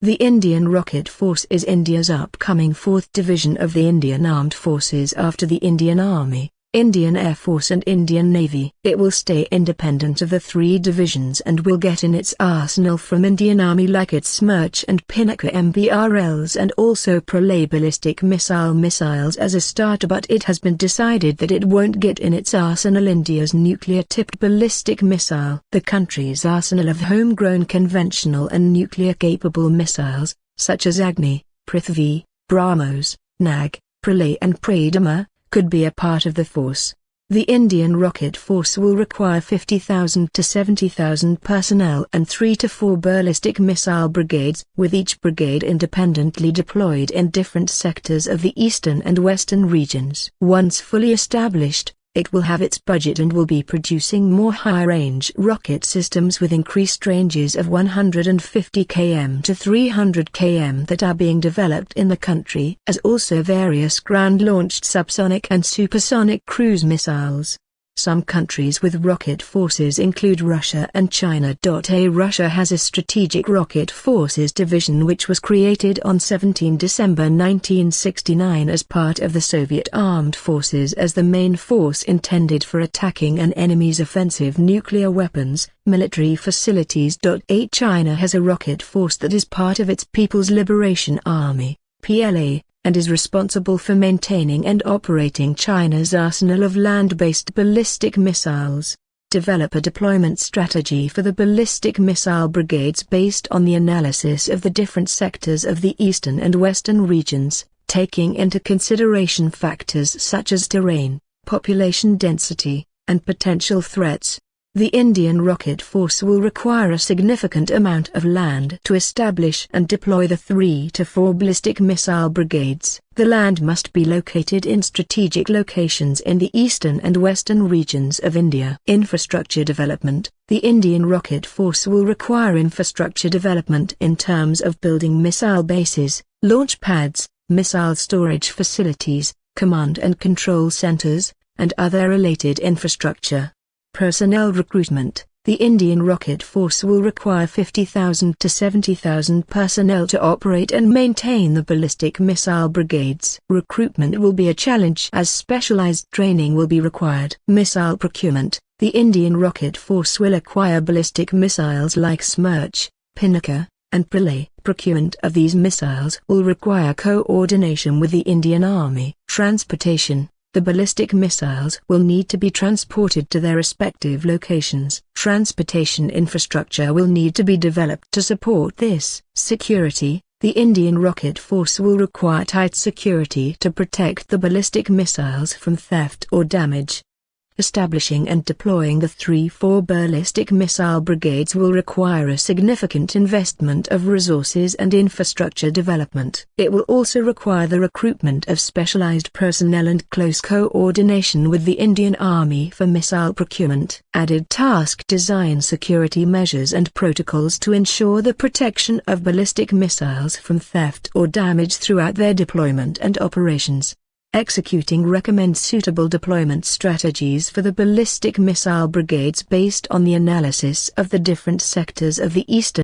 The Indian Rocket Force is India's upcoming 4th division of the Indian Armed Forces after the Indian Army, Indian Air Force and Indian Navy. It will stay independent of the 3 divisions and will get in its arsenal from Indian Army like its Smerch and Pinaka MBRLs and also Pralay ballistic missiles as a starter, but it has been decided that it won't get in its arsenal India's nuclear-tipped ballistic missile. The country's arsenal of homegrown conventional and nuclear-capable missiles, such as Agni, Prithvi, BrahMos, Nag, Pralay and Pradama, could be a part of the force. The Indian Rocket Force will require 50,000 to 70,000 personnel and 3 to 4 ballistic missile brigades, with each brigade independently deployed in different sectors of the eastern and western regions. Once fully established, it will have its budget and will be producing more high-range rocket systems with increased ranges of 150 km to 300 km that are being developed in the country, as also various ground-launched subsonic and supersonic cruise missiles. Some countries with rocket forces include Russia and China. Russia has a Strategic Rocket Forces Division which was created on 17 December 1969 as part of the Soviet Armed Forces as the main force intended for attacking an enemy's offensive nuclear weapons, military facilities. China has a rocket force that is part of its People's Liberation Army, PLA, and is responsible for maintaining and operating China's arsenal of land-based ballistic missiles. Develop a deployment strategy for the ballistic missile brigades based on the analysis of the different sectors of the eastern and western regions, taking into consideration factors such as terrain, population density, and potential threats. The Indian Rocket Force will require a significant amount of land to establish and deploy the 3 to 4 ballistic missile brigades. The land must be located in strategic locations in the eastern and western regions of India. Infrastructure development. The Indian Rocket Force will require infrastructure development in terms of building missile bases, launch pads, missile storage facilities, command and control centers, and other related infrastructure. Personnel recruitment. The Indian Rocket Force will require 50,000 to 70,000 personnel to operate and maintain the ballistic missile brigades. Recruitment will be a challenge as specialized training will be required. Missile procurement. The Indian Rocket Force will acquire ballistic missiles like Smerch, Pinaka, and Pralay. Procurement of these missiles will require coordination with the Indian Army. Transportation. The ballistic missiles will need to be transported to their respective locations. Transportation infrastructure will need to be developed to support this. Security. The Indian Rocket Force will require tight security to protect the ballistic missiles from theft or damage. Establishing and deploying the 3-4 ballistic missile brigades will require a significant investment of resources and infrastructure development. It will also require the recruitment of specialized personnel and close coordination with the Indian Army for missile procurement. Added task. Design security measures and protocols to ensure the protection of ballistic missiles from theft or damage throughout their deployment and operations. Executing. Recommend suitable deployment strategies for the ballistic missile brigades based on the analysis of the different sectors of the eastern